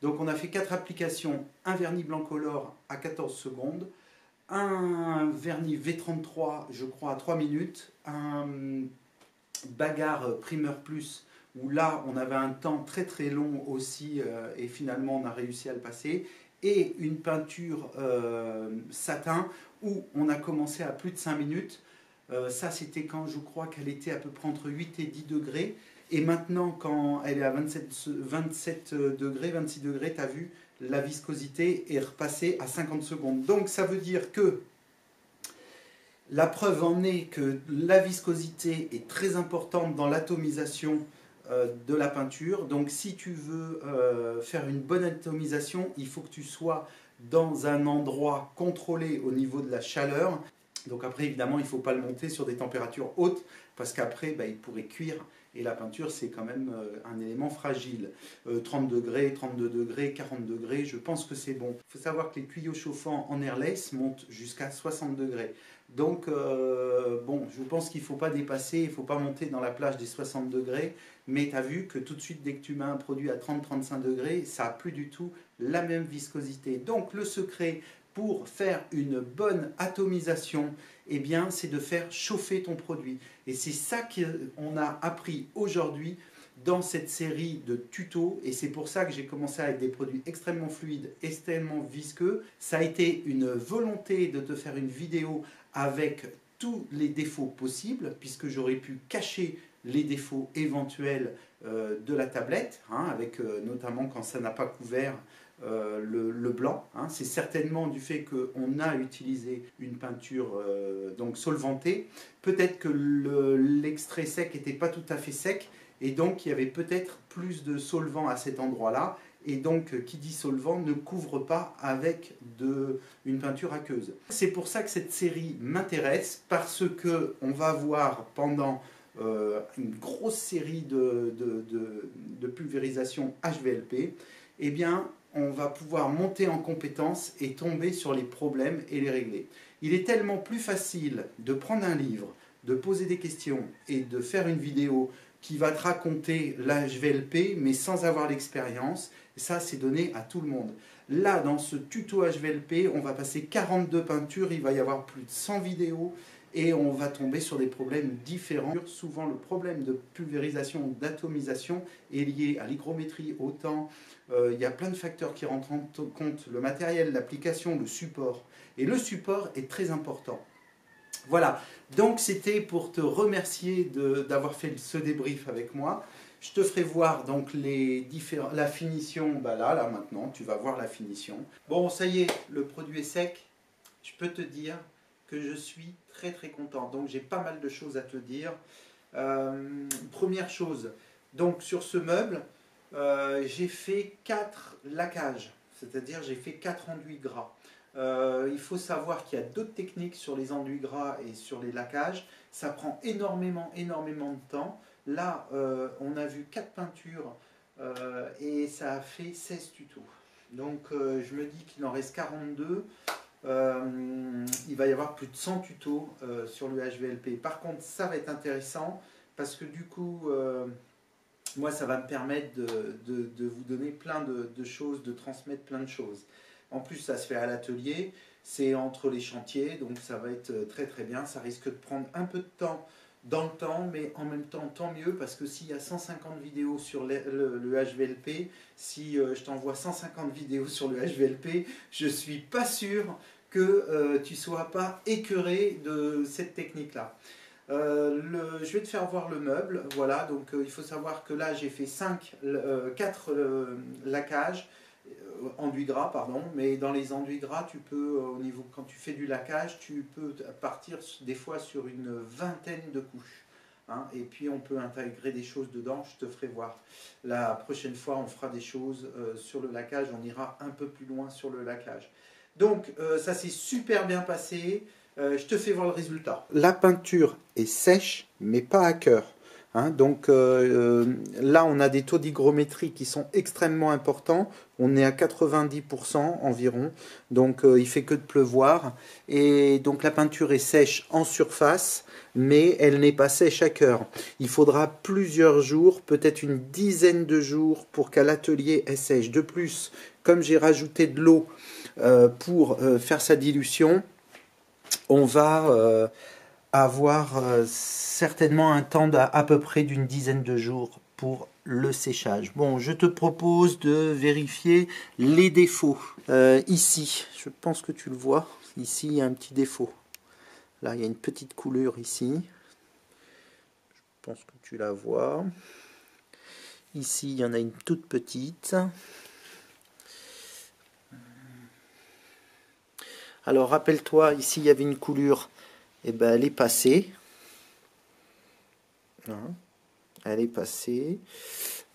Donc on a fait 4 applications, un vernis blanc color à 14 secondes, un vernis V33 je crois à 3 minutes, un bagarre Primer Plus où là on avait un temps très très long aussi et finalement on a réussi à le passer, et une peinture satin où on a commencé à plus de 5 minutes. Ça c'était quand je crois qu'elle était à peu près entre 8 et 10 degrés, et maintenant quand elle est à 27 degrés, 26 degrés, tu as vu, la viscosité est repassée à 50 secondes. Donc ça veut dire que la preuve en est que la viscosité est très importante dans l'atomisation de la peinture. Donc si tu veux faire une bonne atomisation, il faut que tu sois dans un endroit contrôlé au niveau de la chaleur. Donc après, évidemment, il ne faut pas le monter sur des températures hautes, parce qu'après, il pourrait cuire. Et la peinture, c'est quand même un élément fragile. 30 degrés, 32 degrés, 40 degrés, je pense que c'est bon. Il faut savoir que les tuyaux chauffants en airless montent jusqu'à 60 degrés. Donc, bon, je pense qu'il ne faut pas dépasser, il ne faut pas monter dans la plage des 60 degrés. Mais tu as vu que tout de suite, dès que tu mets un produit à 30-35 degrés, ça n'a plus du tout la même viscosité. Donc, le secret pour faire une bonne atomisation, eh bien, c'est de faire chauffer ton produit. Et c'est ça qu'on a appris aujourd'hui dans cette série de tutos, et c'est pour ça que j'ai commencé avec des produits extrêmement fluides, extrêmement visqueux. Ça a été une volonté de te faire une vidéo avec tous les défauts possibles, puisque j'aurais pu cacher les défauts éventuels de la tablette, avec notamment quand ça n'a pas couvert le blanc. C'est certainement du fait qu'on a utilisé une peinture donc solvantée. Peut-être que l'extrait sec n'était pas tout à fait sec, et donc il y avait peut-être plus de solvant à cet endroit-là. Et donc, qui dit solvant ne couvre pas avec une peinture aqueuse. C'est pour ça que cette série m'intéresse, parce qu'on va voir pendant une grosse série de pulvérisation HVLP, eh bien, on va pouvoir monter en compétence et tomber sur les problèmes et les régler. Il est tellement plus facile de prendre un livre, de poser des questions et de faire une vidéo qui va te raconter l'HVLP, mais sans avoir l'expérience. Ça, c'est donné à tout le monde. Là, dans ce tuto HVLP, on va passer 42 peintures, il va y avoir plus de 100 vidéos, et on va tomber sur des problèmes différents. Souvent, le problème de pulvérisation, d'atomisation est lié à l'hygrométrie, au temps. Il y a plein de facteurs qui rentrent en compte, le matériel, l'application, le support. Et le support est très important. Voilà, donc c'était pour te remercier d'avoir fait ce débrief avec moi. Je te ferai voir donc la finition, là maintenant, tu vas voir la finition. Bon, ça y est, le produit est sec. Je peux te dire que je suis très très content. Donc j'ai pas mal de choses à te dire. Première chose, donc sur ce meuble, j'ai fait 4 laquages, c'est-à-dire j'ai fait 4 enduits gras. Il faut savoir qu'il y a d'autres techniques sur les enduits gras et sur les laquages. Ça prend énormément de temps. Là, on a vu 4 peintures et ça a fait 16 tutos. Donc je me dis qu'il en reste 42. Il va y avoir plus de 100 tutos sur le HVLP. Par contre, ça va être intéressant parce que du coup, moi, ça va me permettre de vous donner plein de choses, de transmettre plein de choses. En plus, ça se fait à l'atelier, c'est entre les chantiers, donc ça va être très très bien. Ça risque de prendre un peu de temps dans le temps, mais en même temps, tant mieux, parce que s'il y a 150 vidéos sur le HVLP, si je t'envoie 150 vidéos sur le HVLP, je ne suis pas sûr que tu ne sois pas écœuré de cette technique-là. Je vais te faire voir le meuble. Voilà, donc il faut savoir que là j'ai fait 4 laquages, enduits gras, pardon, mais dans les enduits gras, tu peux, quand tu fais du laquage, tu peux partir des fois sur une vingtaine de couches. Et puis on peut intégrer des choses dedans, je te ferai voir. La prochaine fois, on fera des choses sur le laquage, on ira un peu plus loin sur le laquage. Donc ça s'est super bien passé. Je te fais voir le résultat. La peinture est sèche, mais pas à cœur. Hein, donc là, on a des taux d'hygrométrie qui sont extrêmement importants. On est à 90% environ. Donc il fait que de pleuvoir. Et donc la peinture est sèche en surface, mais elle n'est pas sèche à cœur. Il faudra plusieurs jours, peut-être une dizaine de jours pour qu'à l'atelier elle sèche. De plus, comme j'ai rajouté de l'eau pour faire sa dilution, on va avoir certainement un temps à peu près d'une dizaine de jours pour le séchage. Bon, je te propose de vérifier les défauts. Ici, je pense que tu le vois, ici il y a un petit défaut. Là, il y a une petite coulure ici. Je pense que tu la vois. Ici, il y en a une toute petite. Alors, rappelle-toi, ici, il y avait une coulure. Et ben, elle est passée. Hein, elle est passée.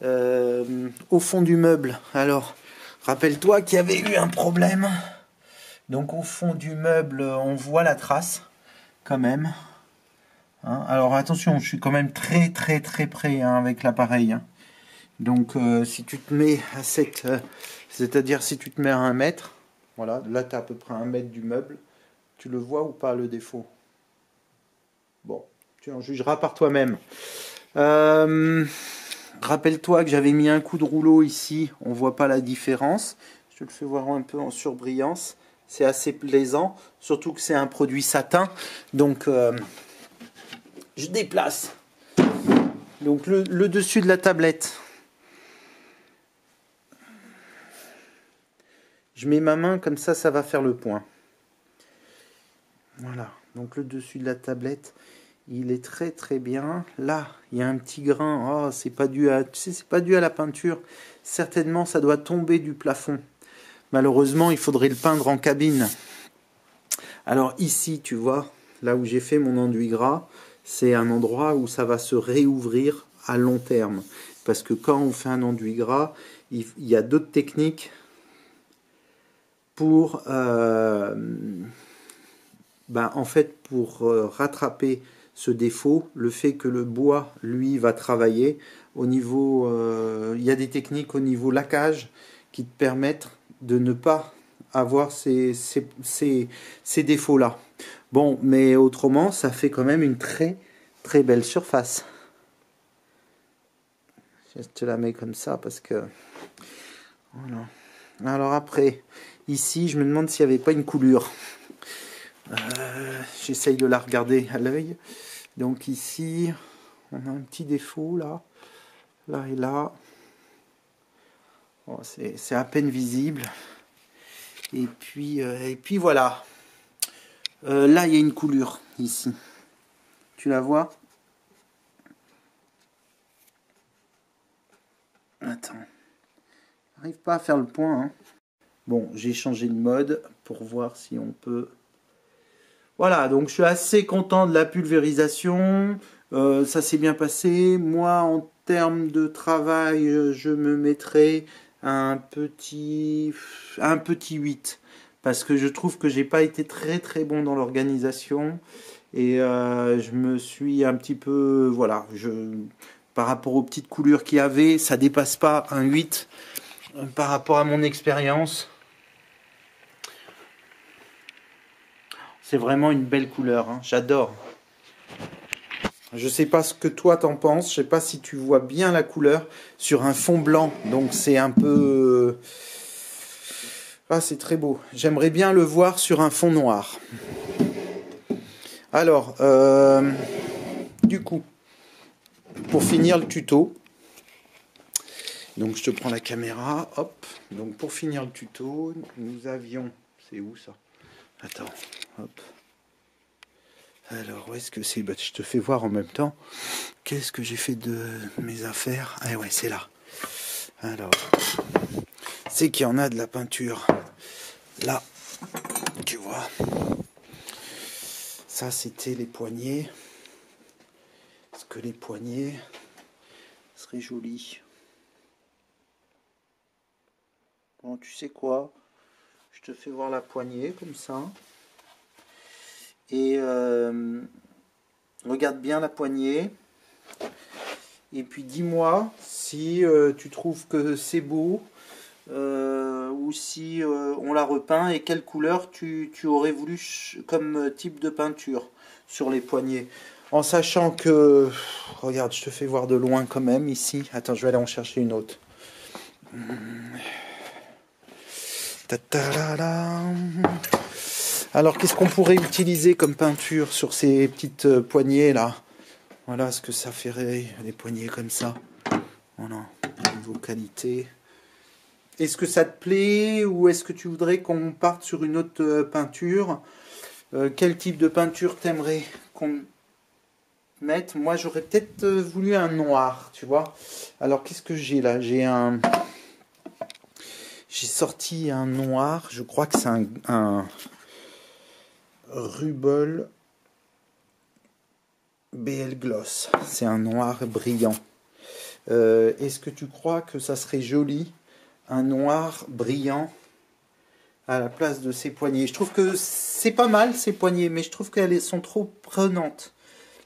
Au fond du meuble, alors, rappelle-toi qu'il y avait eu un problème. Donc, au fond du meuble, on voit la trace, quand même. Hein, alors, attention, je suis quand même très près hein, avec l'appareil. Hein. Donc, si tu te mets à cette... c'est-à-dire, si tu te mets à 1 mètre, voilà, là, tu as à peu près 1 mètre du meuble. Tu le vois ou pas, le défaut? Bon, tu en jugeras par toi-même. Rappelle-toi que j'avais mis un coup de rouleau ici, on voit pas la différence. Je te le fais voir un peu en surbrillance. C'est assez plaisant, surtout que c'est un produit satin. Donc, je déplace. Donc, le dessus de la tablette. Je mets ma main, comme ça va faire le point. Voilà, donc le dessus de la tablette, il est très bien. Là, il y a un petit grain. Oh, c'est pas dû à, tu sais, c'est pas dû à la peinture. Certainement, ça doit tomber du plafond. Malheureusement, il faudrait le peindre en cabine. Alors ici, tu vois, là où j'ai fait mon enduit gras, c'est un endroit où ça va se réouvrir à long terme. Parce que quand on fait un enduit gras, il y a d'autres techniques pour, en fait, pour rattraper ce défaut, le fait que le bois, lui, va travailler. Au niveau, il y a des techniques au niveau laquage qui te permettent de ne pas avoir ces défauts-là. Bon, mais autrement, ça fait quand même une très belle surface. Je te la mets comme ça parce que... Voilà. Alors après, ici, je me demande s'il n'y avait pas une coulure. J'essaye de la regarder à l'œil. Donc ici, on a un petit défaut là. Là et là. Oh, c'est à peine visible. Et puis voilà. Là, il y a une coulure ici. Tu la vois? Attends. J'arrive pas à faire le point. Hein. Bon, j'ai changé de mode pour voir si on peut... Voilà, donc je suis assez content de la pulvérisation. Ça s'est bien passé. Moi, en termes de travail, je me mettrai un petit 8. Parce que je trouve que j'ai pas été très bon dans l'organisation. Et je me suis un petit peu... Voilà, par rapport aux petites coulures qu'il y avait, ça dépasse pas un 8 par rapport à mon expérience. C'est vraiment une belle couleur, hein. J'adore. Je sais pas ce que toi t'en penses, je sais pas si tu vois bien la couleur sur un fond blanc, donc c'est un peu... Ah, c'est très beau. J'aimerais bien le voir sur un fond noir. Alors, du coup, pour finir le tuto, donc je te prends la caméra, hop. Donc pour finir le tuto, nous avions... C'est où ça? Attends, hop. Alors, où est-ce que c'est? Bah, je te fais voir en même temps. Qu'est-ce que j'ai fait de mes affaires? Ah ouais, c'est là. Alors, c'est qu'il y en a de la peinture. Là, tu vois. Ça, c'était les poignets. Est-ce que les poignets seraient jolis? Bon, tu sais quoi? Je te fais voir la poignée, comme ça. Et regarde bien la poignée. Et puis dis-moi si tu trouves que c'est beau ou si on l'a repeint et quelle couleur tu aurais voulu comme type de peinture sur les poignets. En sachant que, regarde, je te fais voir de loin quand même ici. Attends, je vais aller en chercher une autre. Alors, qu'est-ce qu'on pourrait utiliser comme peinture sur ces petites poignées là? Voilà ce que ça ferait, les poignées comme ça. Voilà, niveau qualité. Est-ce que ça te plaît ou est-ce que tu voudrais qu'on parte sur une autre peinture? Quel type de peinture t'aimerais qu'on mette? Moi, j'aurais peut-être voulu un noir, tu vois. Alors, qu'est-ce que j'ai là? J'ai sorti un noir. Je crois que c'est un Rubel BL Gloss. C'est un noir brillant. Est-ce que tu crois que ça serait joli, un noir brillant à la place de ces poignées? Je trouve que c'est pas mal ces poignées, mais je trouve qu'elles sont trop prenantes.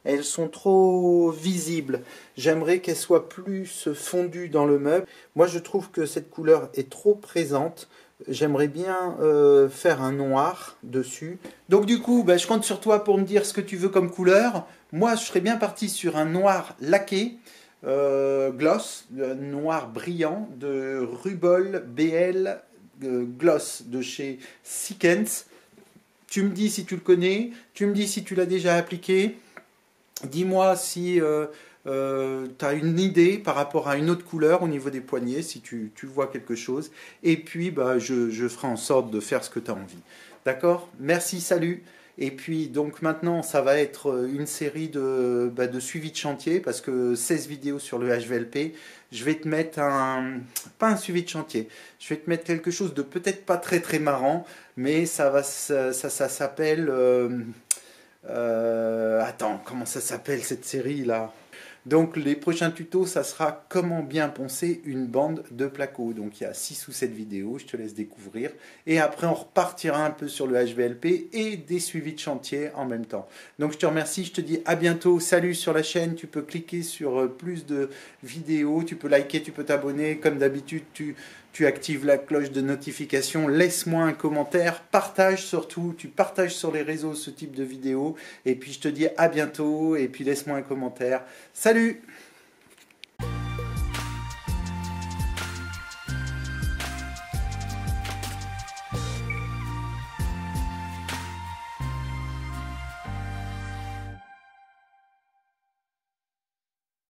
Elles sont trop visibles. J'aimerais qu'elles soient plus fondues dans le meuble. Moi, je trouve que cette couleur est trop présente. J'aimerais bien faire un noir dessus. Donc du coup, je compte sur toi pour me dire ce que tu veux comme couleur. Moi, je serais bien parti sur un noir laqué, gloss, noir brillant, de Rubel BL Gloss de chez Sickens. Tu me dis si tu le connais, tu me dis si tu l'as déjà appliqué. Dis-moi si tu as une idée par rapport à une autre couleur au niveau des poignets, si tu vois quelque chose. Et puis, je ferai en sorte de faire ce que tu as envie. D'accord? Merci, salut. Et puis, donc maintenant, ça va être une série de suivi de chantier, parce que 16 vidéos sur le HVLP. Je vais te mettre pas un suivi de chantier, je vais te mettre quelque chose de peut-être pas très très marrant, mais ça s'appelle... attends, comment ça s'appelle cette série là? Donc les prochains tutos, ça sera comment bien poncer une bande de placo. Donc il y a 6 ou 7 vidéos, je te laisse découvrir. Et après on repartira un peu sur le HVLP et des suivis de chantier en même temps. Donc je te remercie, je te dis à bientôt, salut sur la chaîne. Tu peux cliquer sur plus de vidéos, tu peux liker, tu peux t'abonner. Comme d'habitude, tu actives la cloche de notification, laisse-moi un commentaire, partage surtout, tu partages sur les réseaux ce type de vidéo. Et puis je te dis à bientôt et puis laisse-moi un commentaire. Salut!